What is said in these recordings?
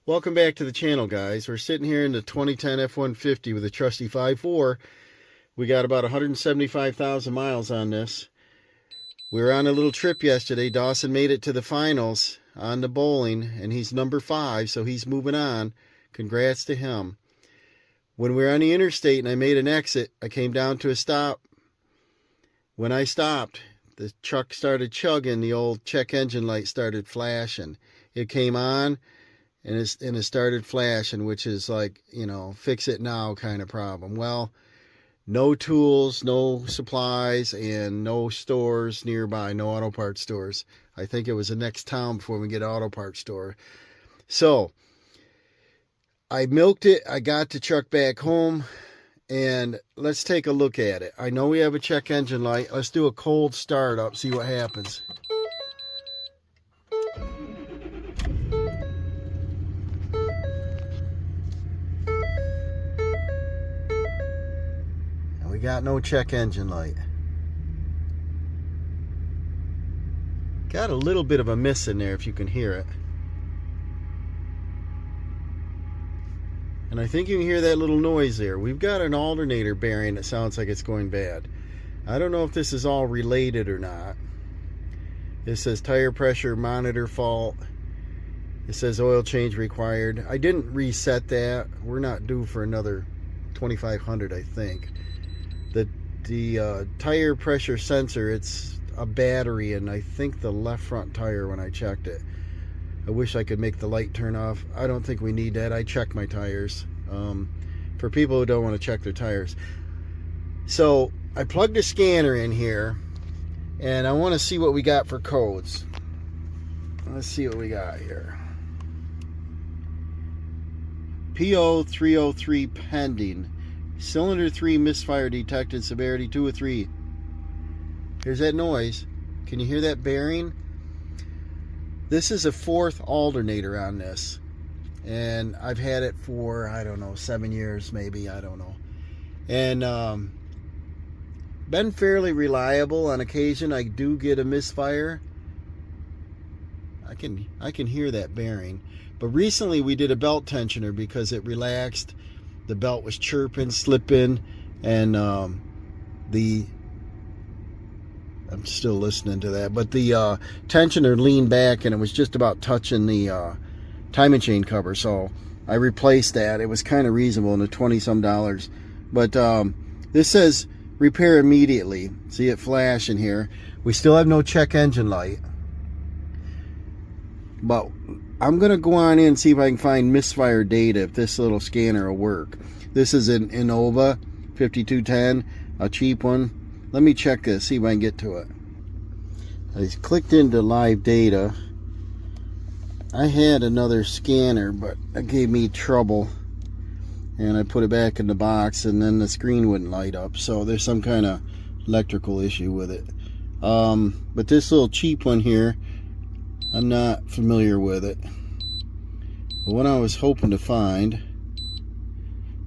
Welcome back to the channel, guys. We're sitting here in the 2010 F-150 with a trusty 5.4. We got about 175,000 miles on this. We were on a little trip yesterday. Dawson made it to the finals on the bowling, and he's number 5, so he's moving on. Congrats to him. When we were on the interstate and I made an exit, I came down to a stop. When I stopped, the truck started chugging. The old check engine light started flashing. It came on. And it started flashing, which is like, you know, fix it now kind of problem. Well, no tools, no supplies, and no stores nearby, no auto parts stores. I think it was the next town before we get an auto parts store. So I milked it. I got the truck back home, and let's take a look at it. I know we have a check engine light. Let's do a cold start up, see what happens. We got no check engine light. Got a little bit of a miss in there if you can hear it. And I think you can hear that little noise there. We've got an alternator bearing that sounds like it's going bad. I don't know if this is all related or not. It says tire pressure monitor fault. It says oil change required. I didn't reset that. We're not due for another 2,500, I think. The tire pressure sensor, it's a battery, and I think the left front tire when I checked it. I wish I could make the light turn off. I don't think we need that. I check my tires for people who don't want to check their tires. So I plugged a scanner in here, and I want to see what we got for codes. Let's see what we got here. P303 pending. Cylinder 3 misfire detected, severity 2 of 3. Here's that noise. Can you hear that bearing? This is a 4th alternator on this. And I've had it for, I don't know, 7 years maybe, I don't know. And been fairly reliable. On occasion I do get a misfire. I can hear that bearing. But recently we did a belt tensioner because it relaxed. The belt was chirping, slipping, and I'm still listening to that. But the tensioner leaned back, and it was just about touching the timing chain cover. So I replaced that. It was kind of reasonable in the $20-some. But this says repair immediately. See it flashing here. We still have no check engine light. But I'm going to go on in and see if I can find misfire data, if this little scanner will work. This is an Innova 5210, a cheap one. Let me check this, see if I can get to it. I clicked into live data. I had another scanner, but it gave me trouble. And I put it back in the box, and then the screen wouldn't light up. So there's some kind of electrical issue with it. But this little cheap one here, I'm not familiar with it. But what I was hoping to find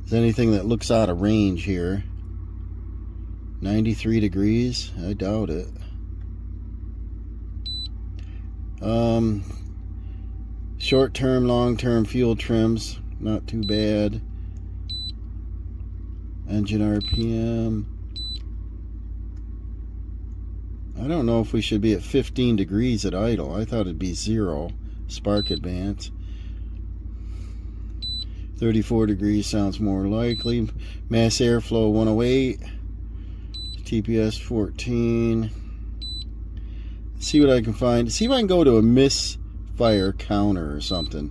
is anything that looks out of range here. 93 degrees? I doubt it. Short-term, long-term fuel trims, not too bad. Engine RPM. I don't know if we should be at 15 degrees at idle. I thought it'd be 0. Spark advance. 34 degrees sounds more likely. Mass airflow 108. TPS 14. Let's see what I can find. See if I can go to a misfire counter or something.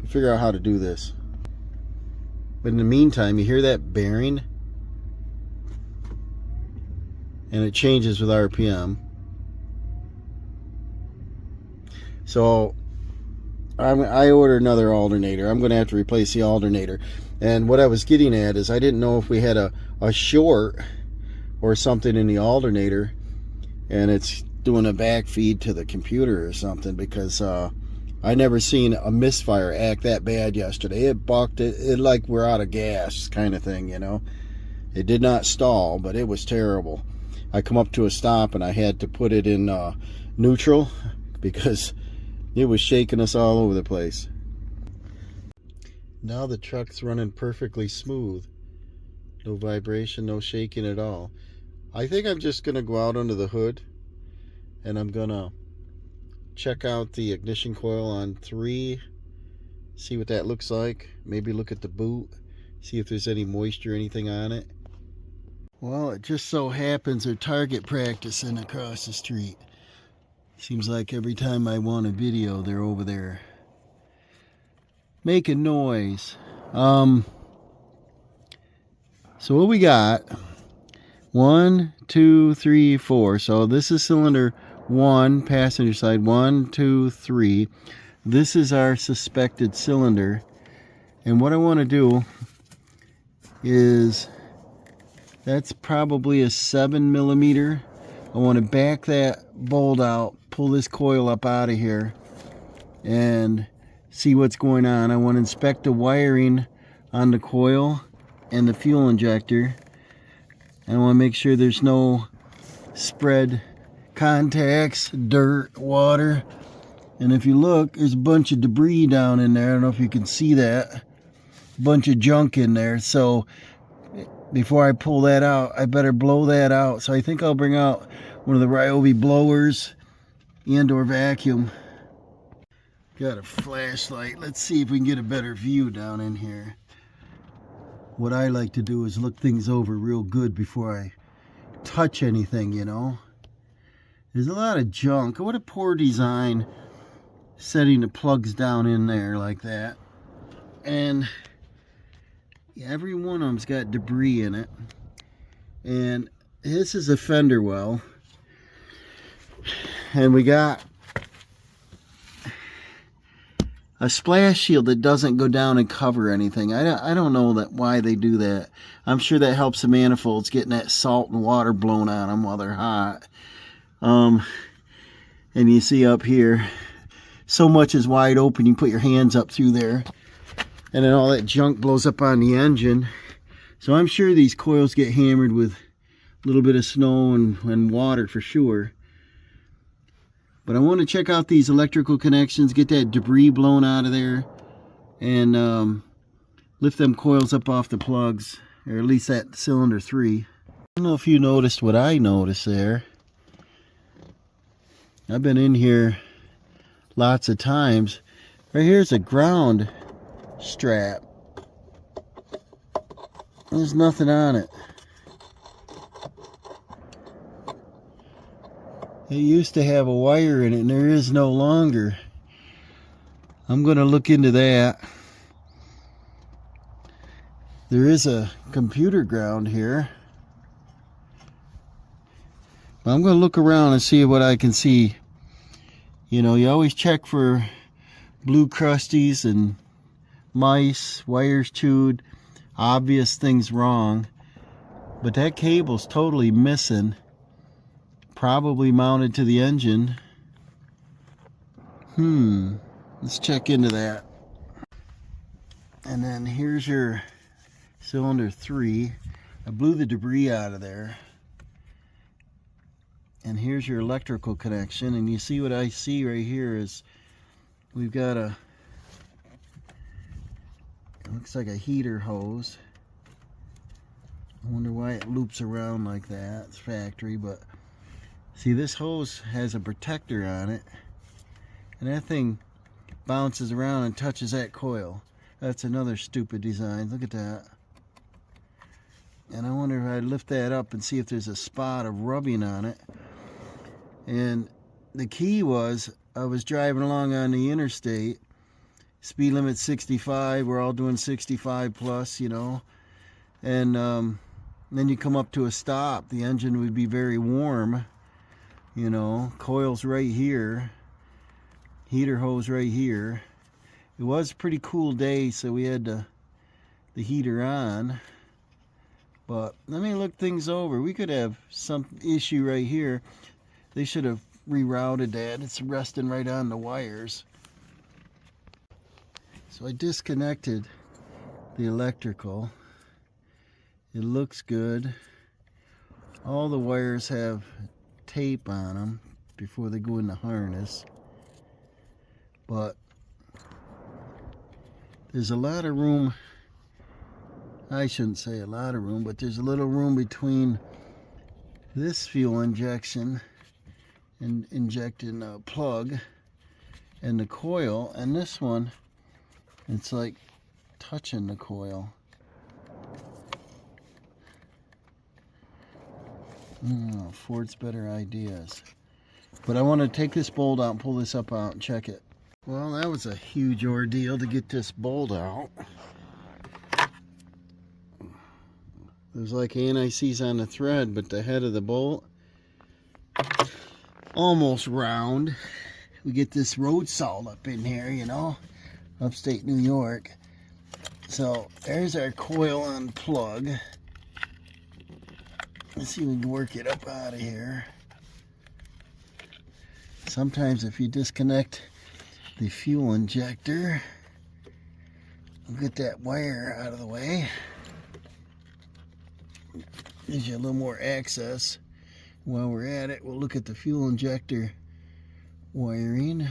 Figure out how to do this. But in the meantime, you hear that bearing? And it changes with RPM. So I ordered another alternator. I'm going to have to replace the alternator. And what I was getting at is I didn't know if we had a short or something in the alternator, and it's doing a backfeed to the computer or something, because I never seen a misfire act that bad yesterday. It bucked it like we're out of gas kind of thing, you know. It did not stall, but it was terrible. I come up to a stop and I had to put it in neutral because it was shaking us all over the place. Now the truck's running perfectly smooth. No vibration, no shaking at all. I think I'm just going to go out under the hood and I'm going to check out the ignition coil on 3, see what that looks like. Maybe look at the boot, see if there's any moisture or anything on it. Well, it just so happens they're target practicing across the street. Seems like every time I want a video, they're over there making noise. So what we got, 1, 2, 3, 4. So this is cylinder 1, passenger side, 1, 2, 3. This is our suspected cylinder. And what I want to do is, that's probably a 7mm. I want to back that bolt out, pull this coil up out of here, and see what's going on. I want to inspect the wiring on the coil and the fuel injector. I want to make sure there's no spread contacts, dirt, water. And if you look, there's a bunch of debris down in there. I don't know if you can see that. A bunch of junk in there. So before I pull that out, I better blow that out. So I think I'll bring out one of the Ryobi blowers and or vacuum. Got a flashlight. Let's see if we can get a better view down in here. What I like to do is look things over real good before I touch anything, you know. There's a lot of junk. What a poor design setting the plugs down in there like that. And every one of them's got debris in it. And this is a fender well. And we got a splash shield that doesn't go down and cover anything. I don't know why they do that. I'm sure that helps the manifolds getting that salt and water blown on them while they're hot. And you see up here, so much is wide open, you put your hands up through there, and then all that junk blows up on the engine. So I'm sure these coils get hammered with a little bit of snow and water for sure. But I want to check out these electrical connections, get that debris blown out of there, and lift them coils up off the plugs, or at least that cylinder 3. I don't know if you noticed what I noticed there. I've been in here lots of times. Right here's a ground strap. There's nothing on it. It used to have a wire in it, and there is no longer. I'm going to look into that. There is a computer ground here. But I'm going to look around and see what I can see. You know, you always check for blue crusties and mice, wires chewed, obvious things wrong. But that cable's totally missing. Probably mounted to the engine. Let's check into that. And then here's your cylinder 3. I blew the debris out of there. And here's your electrical connection. And you see what I see right here is we've got it looks like a heater hose. I wonder why it loops around like that. It's factory, but see, this hose has a protector on it, and that thing bounces around and touches that coil. That's another stupid design. Look at that. And I wonder if I lift that up and see if there's a spot of rubbing on it. And the key was, I was driving along on the interstate, speed limit 65, we're all doing 65 plus, you know, and then you come up to a stop, the engine would be very warm. You know, coils right here, heater hose right here. It was a pretty cool day, so we had the heater on. But let me look things over. We could have some issue right here. They should have rerouted that. It's resting right on the wires. So I disconnected the electrical. It looks good. All the wires have tape on them before they go in the harness, but There's a lot of room. I shouldn't say a lot of room, but there's a little room between this fuel injection and injecting a plug and the coil, and this one, it's like touching the coil. Ford's better ideas. But I want to take this bolt out and pull this up out and check it. Well, that was a huge ordeal to get this bolt out. There's like anti-seize on the thread, but the head of the bolt almost round. We get this road salt up in here, you know, upstate New York. So there's our coil on plug. Let's see if we can work it up out of here. Sometimes if you disconnect the fuel injector, we'll get that wire out of the way. Gives you a little more access. While we're at it, we'll look at the fuel injector wiring.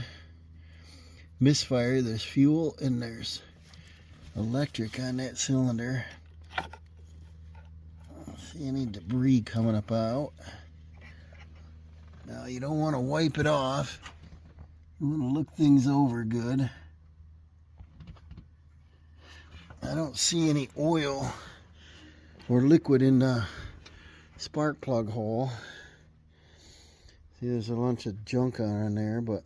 Misfire, there's fuel and there's electric on that cylinder. I don't see any debris coming up out. Now you don't want to wipe it off. You want to look things over good. I don't see any oil or liquid in the spark plug hole. See, there's a bunch of junk on there, but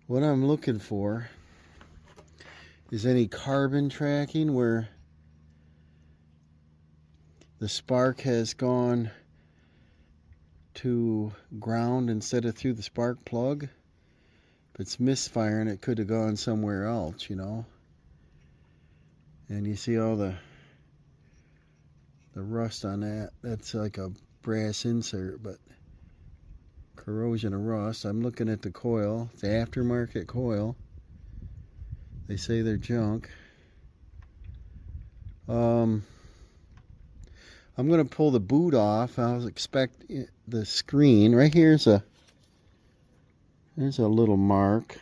what I'm looking for is any carbon tracking where the spark has gone to ground instead of through the spark plug. If it's misfiring, it could have gone somewhere else, you know. And you see all the rust on that. That's like a brass insert, but corrosion of rust. I'm looking at the coil. It's aftermarket coil. They say they're junk. I'm going to pull the boot off. I was expecting the screen. Right here's there's a little mark.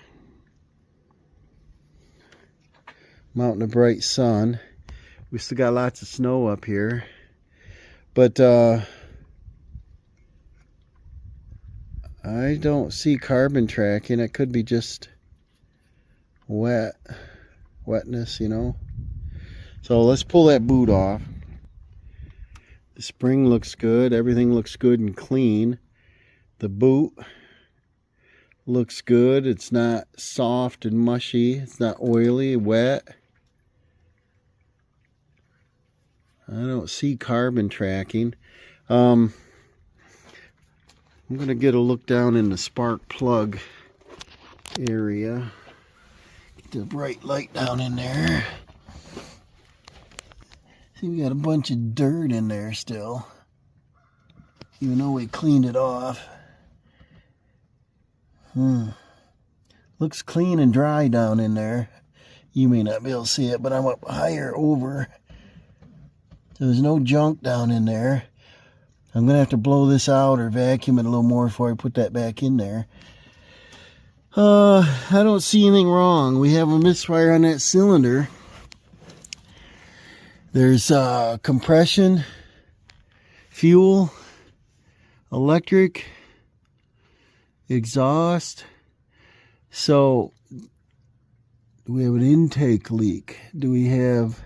I'm out in the bright sun. We still got lots of snow up here. But I don't see carbon tracking. It could be just wetness, you know. So let's pull that boot off. The spring looks good. Everything looks good and clean. The boot looks good. It's not soft and mushy. It's not oily, wet. I don't see carbon tracking. I'm going to get a look down in the spark plug area. Get the bright light down in there. See, we got a bunch of dirt in there still, even though we cleaned it off. Looks clean and dry down in there. You may not be able to see it, but I'm up higher over. So there's no junk down in there. I'm going to have to blow this out or vacuum it a little more before I put that back in there. I don't see anything wrong. We have a misfire on that cylinder. There's compression, fuel, electric, exhaust. So, do we have an intake leak? Do we have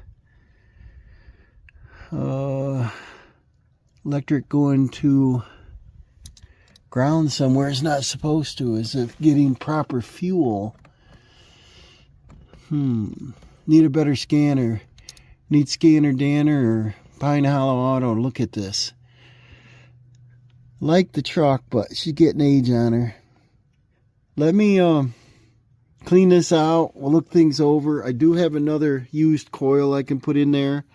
electric going to ground somewhere it's not supposed to? Is it getting proper fuel? Need a better scanner. Need Scanner Danner or Pine Hollow Auto. Look at this. Like the truck, but she's getting age on her. Let me clean this out. We'll look things over. I do have another used coil I can put in there.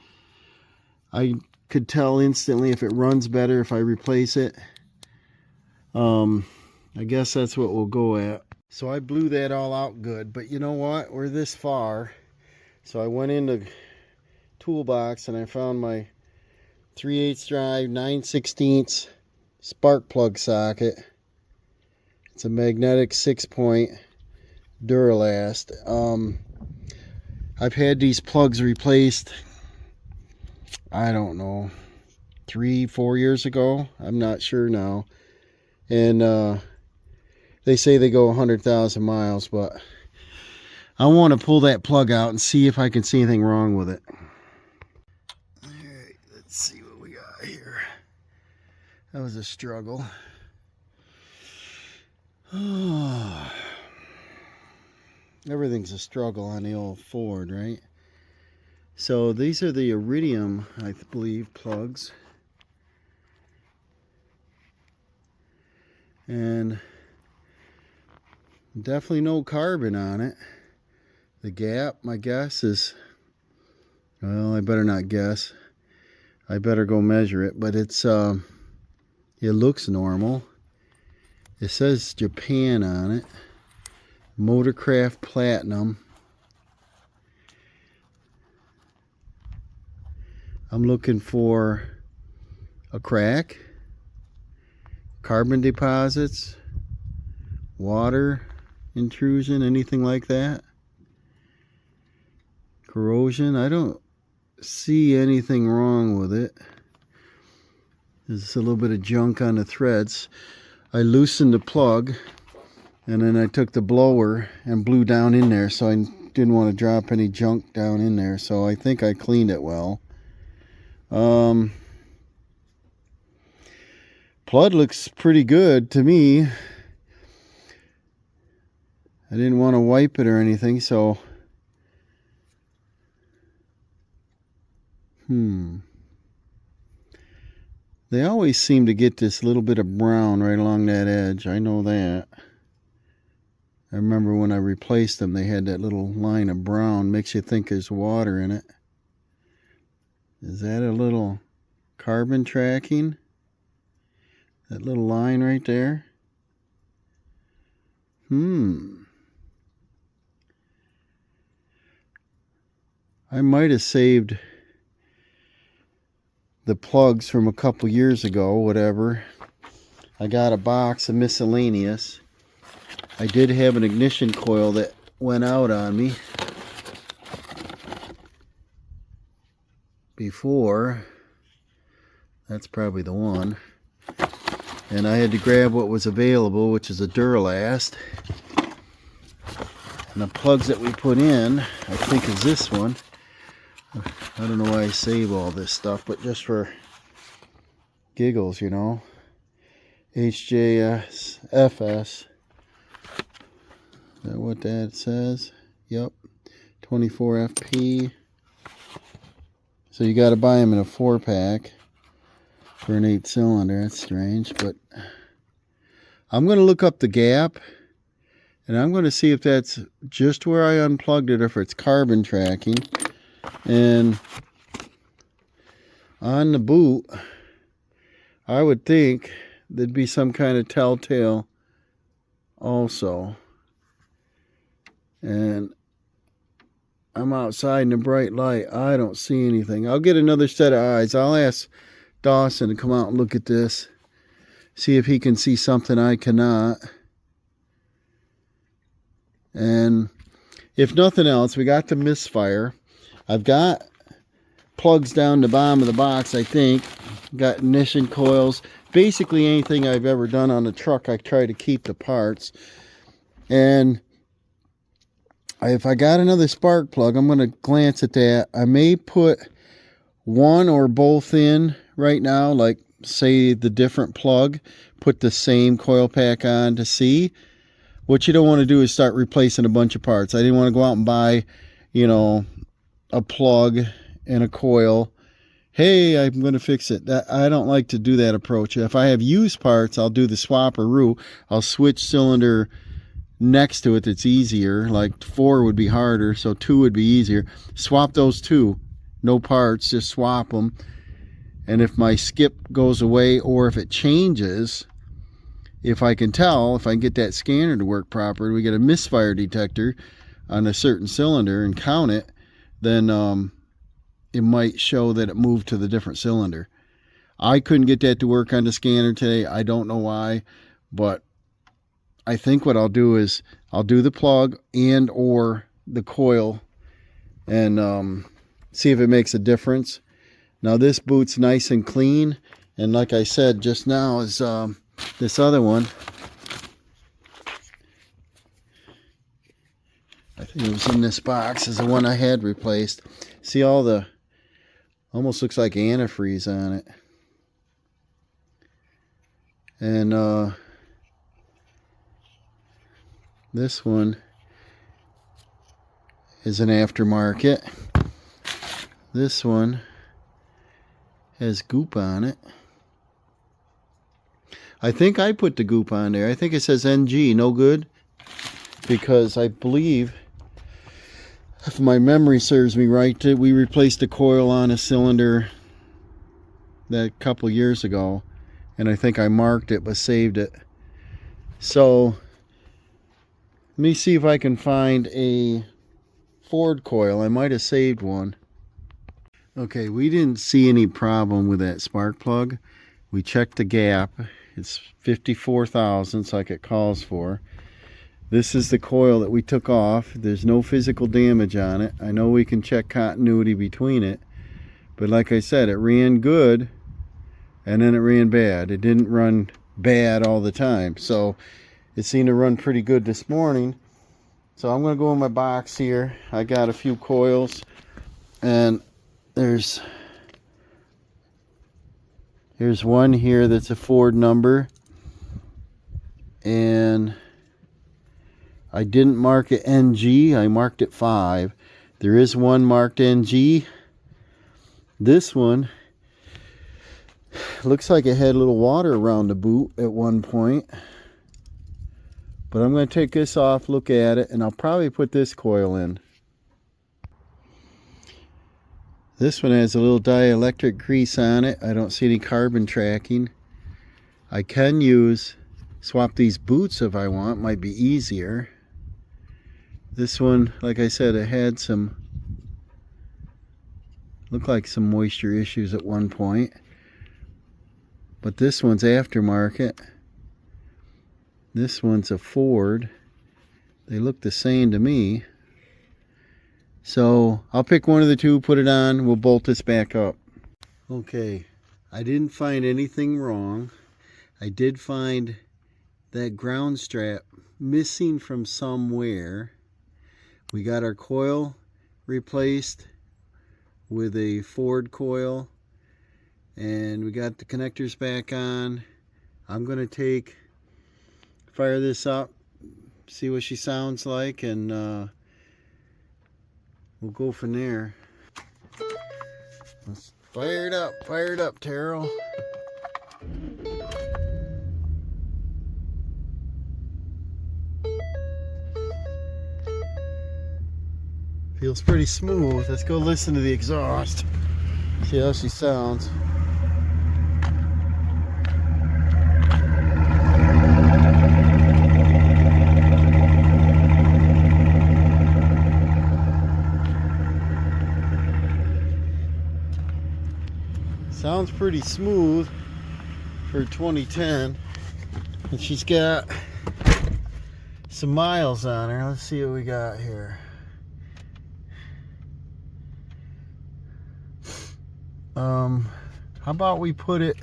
I could tell instantly if it runs better if I replace it. I guess that's what we'll go at. So I blew that all out good, but you know what? We're this far. So I went into toolbox and I found my 3/8 drive 9/16 spark plug socket. It's a magnetic 6-point Duralast. I've had these plugs replaced, I don't know, 3-4 years ago. I'm not sure now. And they say they go 100,000 miles, but I want to pull that plug out and see if I can see anything wrong with it. Alright, let's see what we got here. That was a struggle. Oh, everything's a struggle on the old Ford, right? So these are the iridium, I believe, plugs. And definitely no carbon on it. The gap, my guess is, well, I better not guess. I better go measure it, but it's it looks normal. It says Japan on it. Motorcraft Platinum. I'm looking for a crack, carbon deposits, water intrusion, anything like that. Corrosion, I don't see anything wrong with it. There's a little bit of junk on the threads. I loosened the plug and then I took the blower and blew down in there, so I didn't want to drop any junk down in there, so I think I cleaned it well. Plug looks pretty good to me. I didn't want to wipe it or anything, so they always seem to get this little bit of brown right along that edge. I know that. I remember when I replaced them, they had that little line of brown. Makes you think there's water in it. Is that a little carbon tracking? That little line right there? I might have saved the plugs from a couple years ago, whatever. I got a box of miscellaneous. I did have an ignition coil that went out on me before. That's probably the one. And I had to grab what was available, which is a Duralast. And the plugs that we put in, I think is this one. I don't know why I save all this stuff, but just for giggles, you know. HJS FS. Is that what that says? Yep. 24 FP. So you got to buy them in a 4-pack for an 8-cylinder. That's strange, but I'm going to look up the gap and I'm going to see if that's just where I unplugged it or if it's carbon tracking. And on the boot, I would think there'd be some kind of telltale also. And I'm outside in the bright light. I don't see anything. I'll get another set of eyes. I'll ask Dawson to come out and look at this. See if he can see something I cannot. And if nothing else, we got the Misfire. I've got plugs down the bottom of the box, I think. Got ignition coils. Basically anything I've ever done on the truck, I try to keep the parts. And if I got another spark plug, I'm going to glance at that. I may put one or both in right now, like say the different plug, put the same coil pack on to see. What you don't want to do is start replacing a bunch of parts. I didn't want to go out and buy, you know, a plug and a coil. Hey, I'm going to fix it. I don't like to do that approach. If I have used parts, I'll do the swap-a-roo. I'll switch cylinder next to it that's easier. Like 4 would be harder, so 2 would be easier. Swap those 2. No parts, just swap them. And if my skip goes away or if it changes, if I can tell, if I can get that scanner to work properly, we get a misfire detector on a certain cylinder and count it, then it might show that it moved to the different cylinder. I couldn't get that to work on the scanner today. I don't know why, but I think what I'll do is I'll do the plug and or the coil and see if it makes a difference. Now this boot's nice and clean, and like I said just now is this other one. I think it was in this box, is the one I had replaced. See all the, almost looks like antifreeze on it. And this one is an aftermarket. This one has goop on it. I think I put the goop on there. I think it says NG, no good. Because I believe, if my memory serves me right, we replaced the coil on a cylinder that a couple years ago. And I think I marked it but saved it. So let me see if I can find a Ford coil. I might have saved one. Okay, we didn't see any problem with that spark plug. We checked the gap. It's 54 thousandths like it calls for. This is the coil that we took off. There's no physical damage on it. I know we can check continuity between it, but like I said, it ran good and then it ran bad. It didn't run bad all the time. So it seemed to run pretty good this morning. So I'm going to go in my box here. I got a few coils, and here's one here that's a Ford number, and I didn't mark it NG. I marked it 5. There is one marked NG. This one looks like it had a little water around the boot at one point. But I'm going to take this off, look at it, and I'll probably put this coil in. This one has a little dielectric grease on it. I don't see any carbon tracking. I can swap these boots if I want. Might be easier. This one, like I said, it had looked like some moisture issues at one point. But this one's aftermarket. This one's a Ford. They look the same to me. So I'll pick one of the two, put it on, we'll bolt this back up. Okay, I didn't find anything wrong. I did find that ground strap missing from somewhere. We got our coil replaced with a Ford coil, and we got the connectors back on. I'm going to fire this up, see what she sounds like, and we'll go from there. Let's fire it up, Terrell. Feels pretty smooth. Let's go listen to the exhaust. See how she sounds. Sounds pretty smooth for 2010. And she's got some miles on her. Let's see what we got here. How about we put it,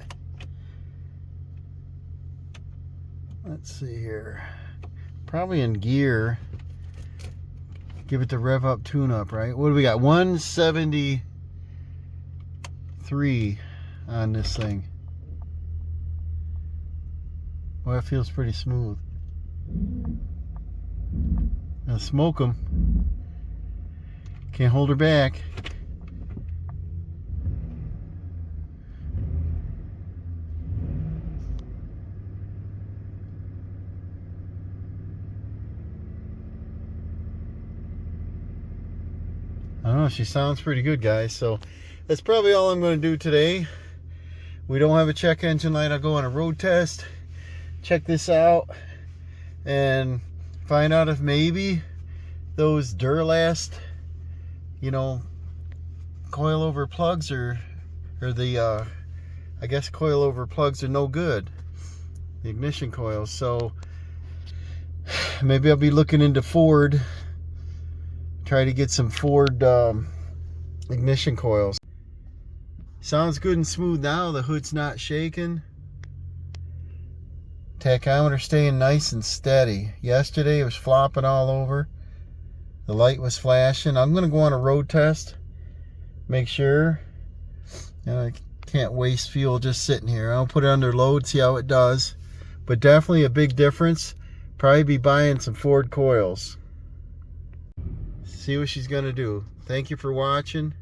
let's see here, probably in gear. Give it the rev up, tune up, right? What do we got? 173 on this thing. Well, that feels pretty smooth. Now smoke them. Can't hold her back. I don't know, she sounds pretty good, guys. So that's probably all I'm going to do today. We don't have a check engine light. I'll go on a road test, check this out, and find out if maybe those Duralast, coilover plugs I guess coilover plugs are no good, the ignition coils. So maybe I'll be looking into Ford Try to get some Ford ignition coils. Sounds good and smooth now. The hood's not shaking. Tachometer staying nice and steady. Yesterday it was flopping all over. The light was flashing. I'm going to go on a road test. Make sure. I can't waste fuel just sitting here. I'll put it under load, see how it does. But definitely a big difference. Probably be buying some Ford coils. See what she's going to do. Thank you for watching.